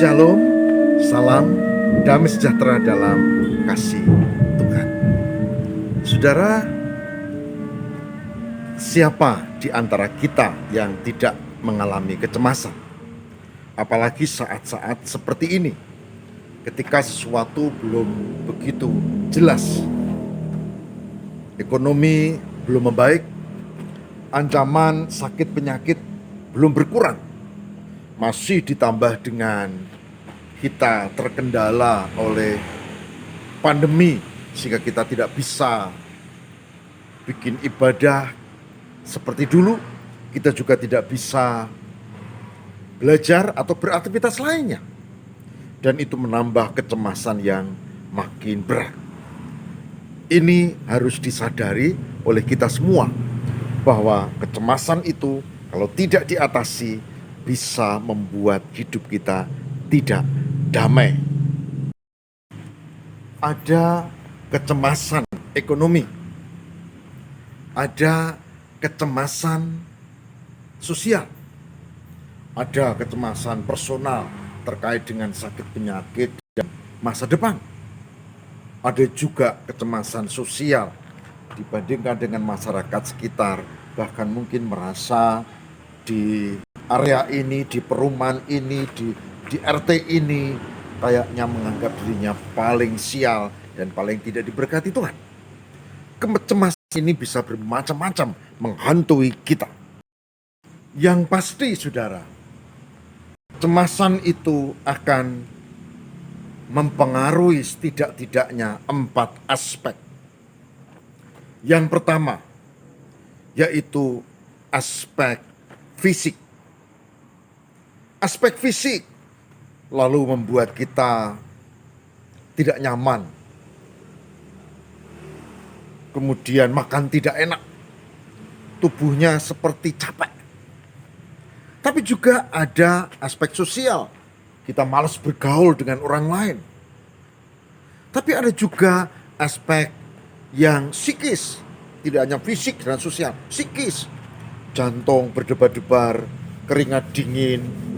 Shalom, salam, damai sejahtera dalam kasih Tuhan. Saudara, siapa di antara kita yang tidak mengalami kecemasan? Apalagi saat-saat seperti ini, ketika sesuatu belum begitu jelas. Ekonomi belum membaik, ancaman sakit penyakit belum berkurang. Masih ditambah dengan kita terkendala oleh pandemi sehingga kita tidak bisa bikin ibadah seperti dulu. Kita juga tidak bisa belajar atau beraktivitas lainnya. Dan itu menambah kecemasan yang makin berat. Ini harus disadari oleh kita semua bahwa kecemasan itu kalau tidak diatasi bisa membuat hidup kita tidak damai. Ada kecemasan ekonomi, ada kecemasan sosial, ada kecemasan personal terkait dengan sakit penyakit dan masa depan. Ada juga kecemasan sosial dibandingkan dengan masyarakat sekitar, bahkan mungkin merasa di area ini, di perumahan ini, di RT ini kayaknya menganggap dirinya paling sial dan paling tidak diberkati Tuhan. Kecemasan ini bisa bermacam-macam menghantui kita. Yang pasti saudara, kecemasan itu akan mempengaruhi setidak-tidaknya 4 aspek. Yang pertama, yaitu aspek fisik. Aspek fisik lalu membuat kita tidak nyaman. Kemudian makan tidak enak. Tubuhnya seperti capek. Tapi juga ada aspek sosial. Kita malas bergaul dengan orang lain. Tapi ada juga aspek yang psikis. Tidak hanya fisik dan sosial, psikis. Jantung berdebar-debar, keringat dingin,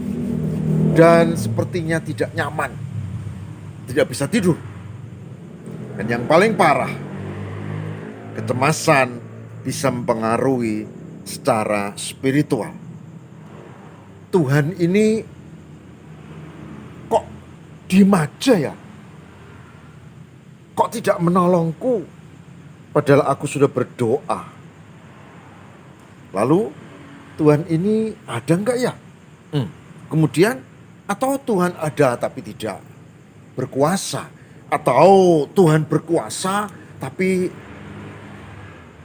dan sepertinya tidak nyaman, tidak bisa tidur. Dan yang paling parah, kecemasan bisa mempengaruhi secara spiritual. Tuhan ini kok diem aja ya? Kok tidak menolongku? Padahal aku sudah berdoa. Lalu Tuhan ini ada enggak ya? Kemudian, atau Tuhan ada tapi tidak berkuasa, atau Tuhan berkuasa tapi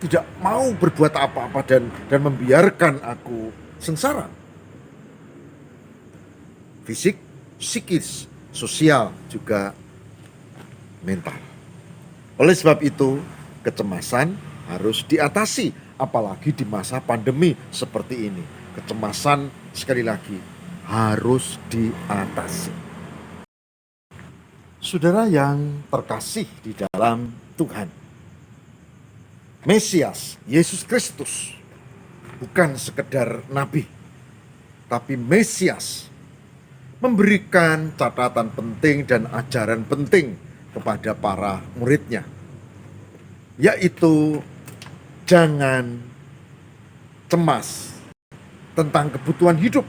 tidak mau berbuat apa-apa dan membiarkan aku sengsara. Fisik, psikis, sosial, juga mental. Oleh sebab itu, kecemasan harus diatasi, apalagi di masa pandemi seperti ini. Kecemasan sekali lagi harus diatasi. Saudara yang terkasih di dalam Tuhan, Mesias, Yesus Kristus, bukan sekedar nabi, tapi Mesias memberikan catatan penting dan ajaran penting kepada para muridnya, yaitu jangan cemas tentang kebutuhan hidup,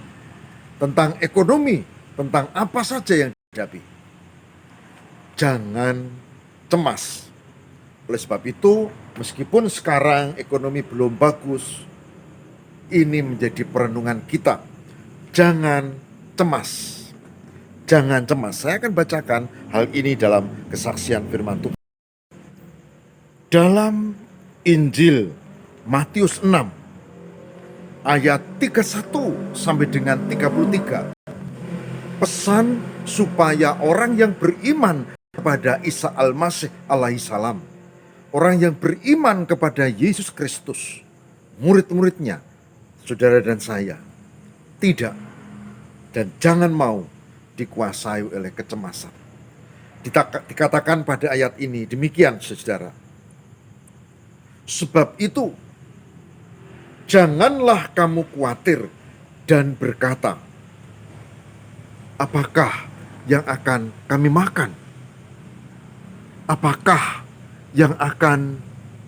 tentang ekonomi, tentang apa saja yang dihadapi. Jangan cemas. Oleh sebab itu, meskipun sekarang ekonomi belum bagus, ini menjadi perenungan kita. Jangan cemas. Jangan cemas. Saya akan bacakan hal ini dalam kesaksian firman Tuhan. Dalam Injil Matius 6 ayat 31 sampai dengan 33. Pesan supaya orang yang beriman kepada Isa Al-Masih alaihissalam, orang yang beriman kepada Yesus Kristus, murid-muridnya, saudara dan saya, tidak dan jangan mau dikuasai oleh kecemasan. Dikatakan pada ayat ini demikian, saudara. Sebab itu, janganlah kamu khawatir dan berkata, apakah yang akan kami makan? Apakah yang akan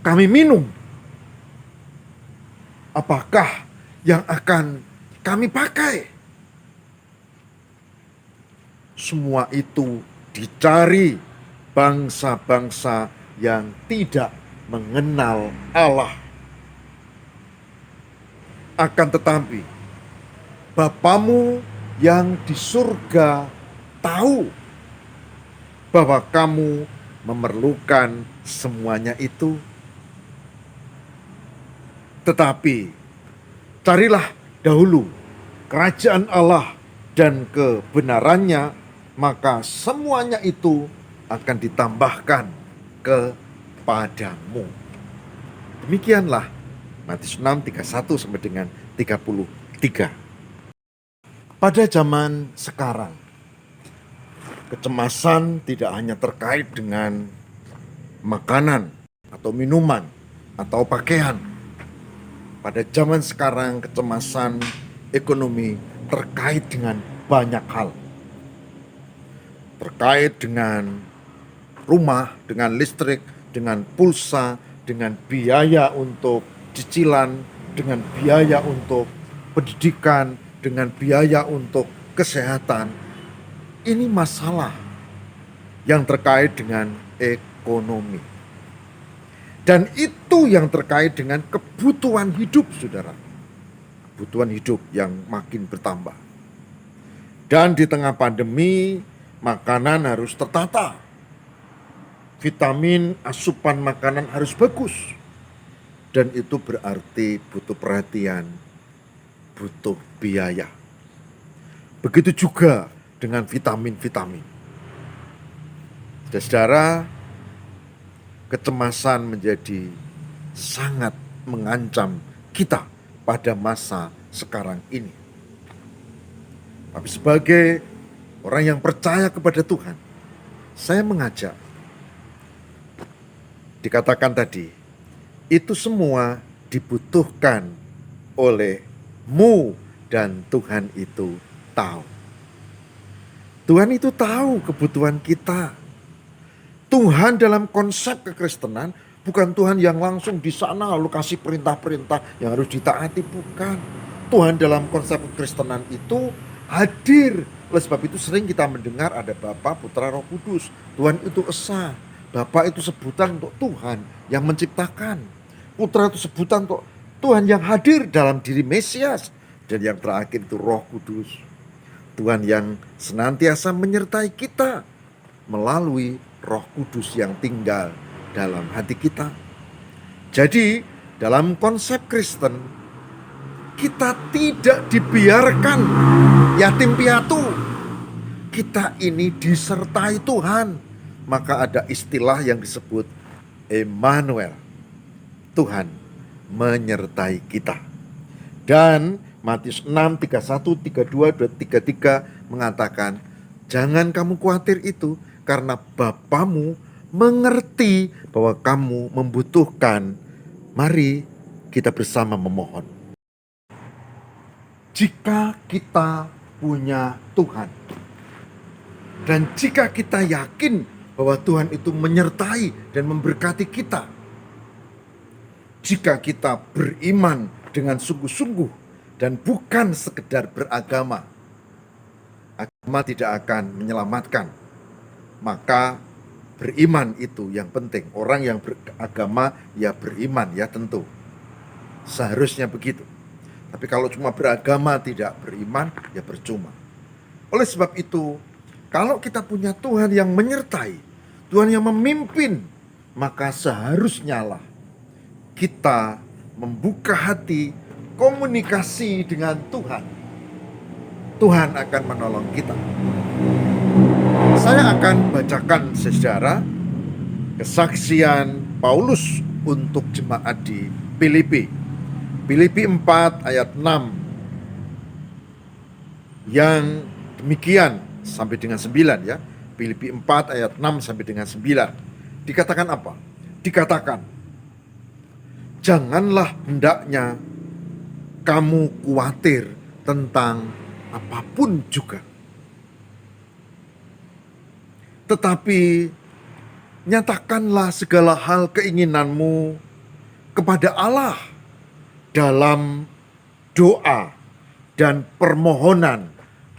kami minum? Apakah yang akan kami pakai? Semua itu dicari bangsa-bangsa yang tidak mengenal Allah. Akan tetapi, Bapamu yang di surga tahu bahwa kamu memerlukan semuanya itu. Tetapi carilah dahulu kerajaan Allah dan kebenarannya, maka semuanya itu akan ditambahkan kepadamu. Demikianlah Matius 6, 31 sampai dengan 33. Pada zaman sekarang, kecemasan tidak hanya terkait dengan makanan atau minuman atau pakaian. Pada zaman sekarang, kecemasan ekonomi terkait dengan banyak hal. Terkait dengan rumah, dengan listrik, dengan pulsa, dengan biaya untuk cicilan, dengan biaya untuk pendidikan, dengan biaya untuk kesehatan. Ini masalah yang terkait dengan ekonomi. Dan itu yang terkait dengan kebutuhan hidup, saudara. Kebutuhan hidup yang makin bertambah. Dan di tengah pandemi, makanan harus tertata. Vitamin, asupan makanan harus bagus. Dan itu berarti butuh perhatian, butuh biaya. Begitu juga dengan vitamin-vitamin. Saudara, kecemasan menjadi sangat mengancam kita pada masa sekarang ini. Tapi sebagai orang yang percaya kepada Tuhan, saya mengajak, dikatakan tadi, itu semua dibutuhkan olehmu dan Tuhan itu tahu. Tuhan itu tahu kebutuhan kita. Tuhan dalam konsep kekristenan bukan Tuhan yang langsung di sana lalu kasih perintah-perintah yang harus ditaati, bukan. Tuhan dalam konsep kekristenan itu hadir. Oleh sebab itu sering kita mendengar ada Bapa, Putra, Roh Kudus. Tuhan itu esa. Bapa itu sebutan untuk Tuhan yang menciptakan. Putra itu sebutan untuk Tuhan yang hadir dalam diri Mesias. Dan yang terakhir itu Roh Kudus. Tuhan yang senantiasa menyertai kita melalui Roh Kudus yang tinggal dalam hati kita. Jadi dalam konsep Kristen, kita tidak dibiarkan yatim piatu. Kita ini disertai Tuhan. Maka ada istilah yang disebut Emmanuel. Tuhan menyertai kita. Dan Matius 6, 31, 32, 33 mengatakan, jangan kamu khawatir itu, karena Bapamu mengerti bahwa kamu membutuhkan. Mari kita bersama memohon. Jika kita punya Tuhan, dan jika kita yakin bahwa Tuhan itu menyertai dan memberkati kita, jika kita beriman dengan sungguh-sungguh dan bukan sekedar beragama, agama tidak akan menyelamatkan. Maka beriman itu yang penting. Orang yang beragama ya beriman, ya tentu. Seharusnya begitu. Tapi kalau cuma beragama tidak beriman, ya percuma. Oleh sebab itu, kalau kita punya Tuhan yang menyertai, Tuhan yang memimpin, maka seharusnya lah kita membuka hati, komunikasi dengan Tuhan. Tuhan akan menolong kita. Saya akan bacakan saudara kesaksian Paulus untuk jemaat di Filipi. Filipi 4 ayat 6 yang demikian sampai dengan 9 ya. Filipi 4 ayat 6 sampai dengan 9. Dikatakan apa? Dikatakan, janganlah hendaknya kamu khawatir tentang apapun juga. Tetapi nyatakanlah segala hal keinginanmu kepada Allah dalam doa dan permohonan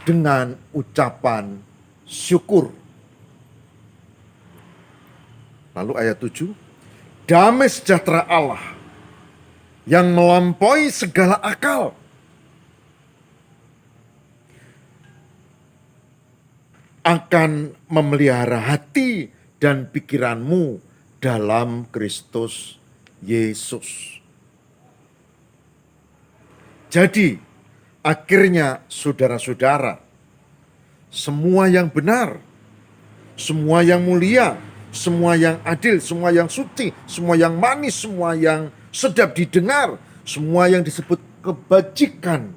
dengan ucapan syukur. Lalu ayat 7, damai sejahtera Allah yang melampaui segala akal akan memelihara hati dan pikiranmu dalam Kristus Yesus. Jadi, akhirnya saudara-saudara, semua yang benar, semua yang mulia, semua yang adil, semua yang suci, semua yang manis, semua yang sedap didengar, semua yang disebut kebajikan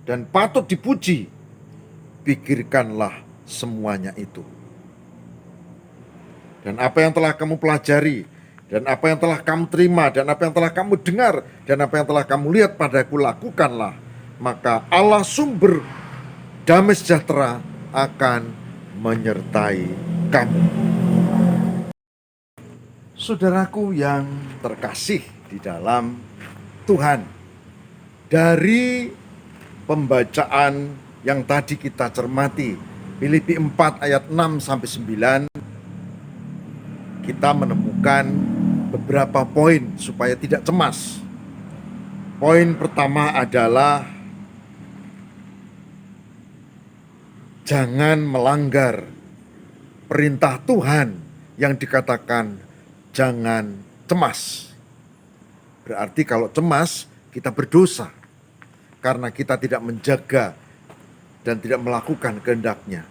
dan patut dipuji, pikirkanlah semuanya itu. Dan apa yang telah kamu pelajari, dan apa yang telah kamu terima, dan apa yang telah kamu dengar, dan apa yang telah kamu lihat padaku, lakukanlah. Maka Allah sumber damai sejahtera akan menyertai kamu. Saudaraku yang terkasih di dalam Tuhan, dari pembacaan yang tadi kita cermati, Filipi 4 ayat 6-9, kita menemukan beberapa poin supaya tidak cemas. Poin pertama adalah jangan melanggar perintah Tuhan yang dikatakan jangan cemas. Berarti kalau cemas kita berdosa karena kita tidak menjaga dan tidak melakukan kehendak-Nya.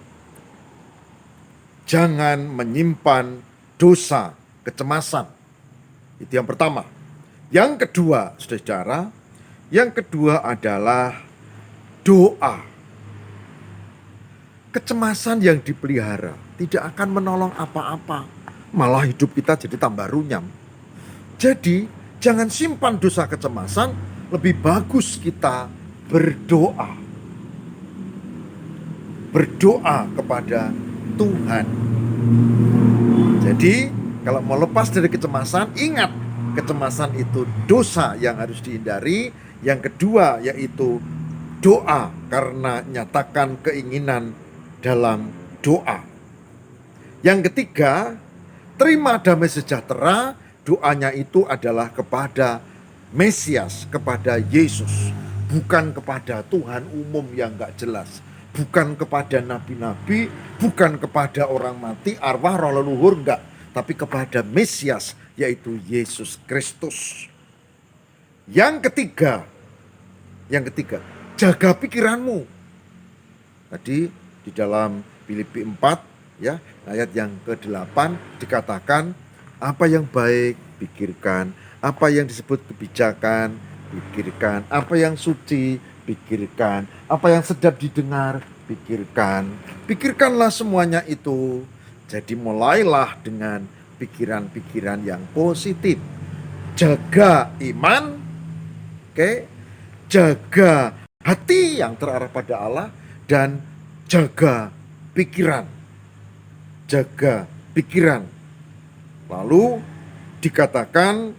Jangan menyimpan dosa, kecemasan. Itu yang pertama. Yang kedua, saudara, yang kedua adalah doa. Kecemasan yang dipelihara tidak akan menolong apa-apa. Malah hidup kita jadi tambah runyam. Jadi, jangan simpan dosa kecemasan, lebih bagus kita berdoa. Berdoa kepada Tuhan. Jadi, kalau mau lepas dari kecemasan, ingat, kecemasan itu dosa yang harus dihindari. Yang kedua yaitu doa, karena nyatakan keinginan dalam doa. Yang ketiga, terima damai sejahtera. Doanya itu adalah kepada Mesias, kepada Yesus, bukan kepada Tuhan umum yang gak jelas, bukan kepada nabi-nabi, bukan kepada orang mati, arwah, roh leluhur, enggak, tapi kepada Mesias, yaitu Yesus Kristus. Yang ketiga, jaga pikiranmu. Tadi di dalam Filipi 4 ya, ayat yang ke-8 dikatakan, apa yang baik pikirkan, apa yang disebut kebijakan pikirkan, apa yang suci pikirkan, apa yang sedap didengar pikirkan. Pikirkanlah semuanya itu. Jadi mulailah dengan pikiran-pikiran yang positif. Jaga iman, jaga hati yang terarah pada Allah, dan jaga pikiran. Jaga pikiran. Lalu dikatakan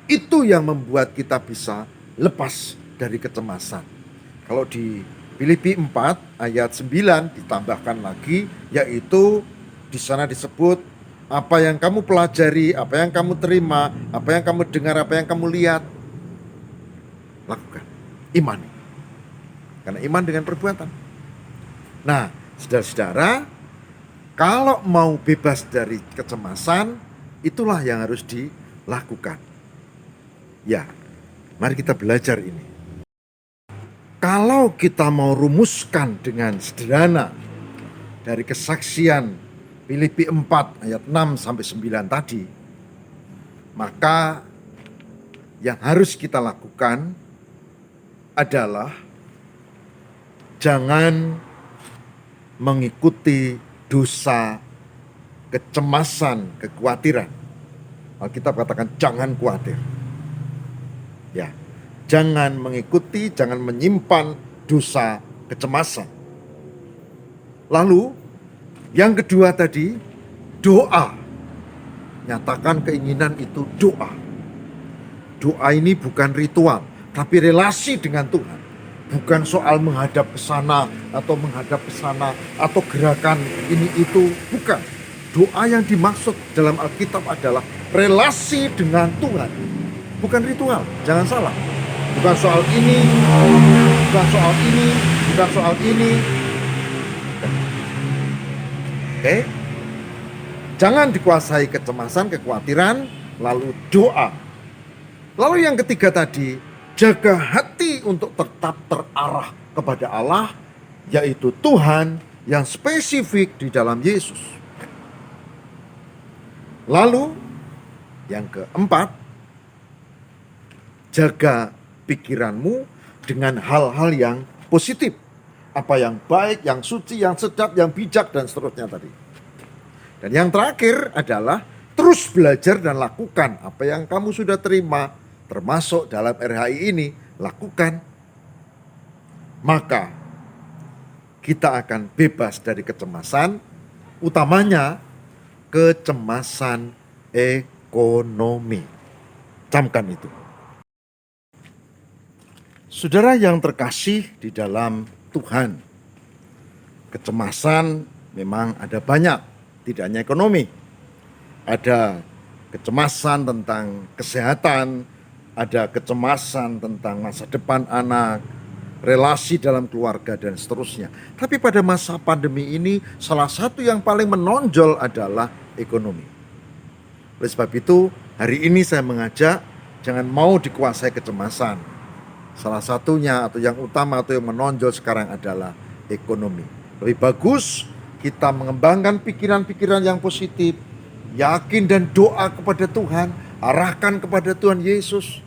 itu yang membuat kita bisa lepas dari kecemasan. Kalau di Filipi 4 ayat 9 ditambahkan lagi, yaitu di sana disebut apa yang kamu pelajari, apa yang kamu terima, apa yang kamu dengar, apa yang kamu lihat, lakukan. Imani. Karena iman dengan perbuatan. Nah, saudara-saudara, kalau mau bebas dari kecemasan, itulah yang harus dilakukan. Ya, mari kita belajar ini. Kalau kita mau rumuskan dengan sederhana dari kesaksian Filipi 4 ayat 6-9 tadi, maka yang harus kita lakukan adalah jangan mengikuti dosa, kecemasan, kekhawatiran. Alkitab katakan jangan khawatir. Ya, jangan mengikuti, jangan menyimpan dosa, kecemasan. Lalu Yang kedua tadi, doa. Nyatakan keinginan itu doa. Doa ini bukan ritual, tapi relasi dengan Tuhan. Bukan soal menghadap ke sana atau menghadap ke sana atau gerakan ini itu, bukan. Doa yang dimaksud dalam Alkitab adalah relasi dengan Tuhan. Bukan ritual, jangan salah. Bukan soal ini, bukan soal ini, bukan soal ini. Oke? Jangan dikuasai kecemasan, kekhawatiran, lalu doa. Lalu yang ketiga tadi, jaga hati untuk tetap terarah kepada Allah, yaitu Tuhan yang spesifik di dalam Yesus. Lalu yang keempat, jaga pikiranmu dengan hal-hal yang positif. Apa yang baik, yang suci, yang sedap, yang bijak, dan seterusnya tadi. Dan yang terakhir adalah terus belajar dan lakukan apa yang kamu sudah terima, termasuk dalam RHI ini, lakukan. Maka kita akan bebas dari kecemasan, utamanya kecemasan ekonomi. Camkan itu. Saudara yang terkasih di dalam Tuhan, kecemasan memang ada banyak, tidak hanya ekonomi. Ada kecemasan tentang kesehatan, ada kecemasan tentang masa depan anak, relasi dalam keluarga, dan seterusnya. Tapi pada masa pandemi ini, salah satu yang paling menonjol adalah ekonomi. Oleh sebab itu, hari ini saya mengajak jangan mau dikuasai kecemasan. Salah satunya atau yang utama atau yang menonjol sekarang adalah ekonomi. Lebih bagus kita mengembangkan pikiran-pikiran yang positif, yakin dan doa kepada Tuhan, arahkan kepada Tuhan Yesus,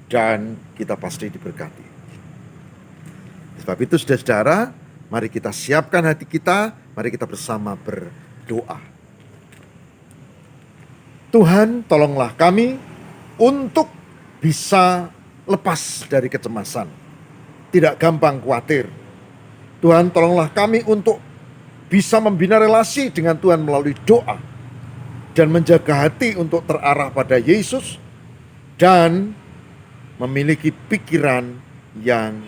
dan kita pasti diberkati. Sebab itu saudara-saudara, mari kita siapkan hati kita, mari kita bersama berdoa. Tuhan, tolonglah kami untuk bisa lepas dari kecemasan, tidak gampang khawatir. Tuhan, tolonglah kami untuk bisa membina relasi dengan Tuhan melalui doa dan menjaga hati untuk terarah pada Yesus dan memiliki pikiran yang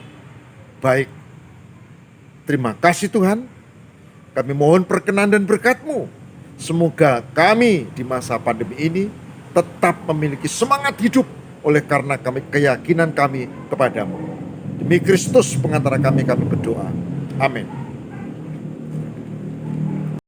baik. Terima kasih Tuhan, kami mohon perkenan dan berkat-Mu. Semoga kami di masa pandemi ini tetap memiliki semangat hidup oleh karena keyakinan kami kepadamu. Demi Kristus pengantara kami berdoa. Amin.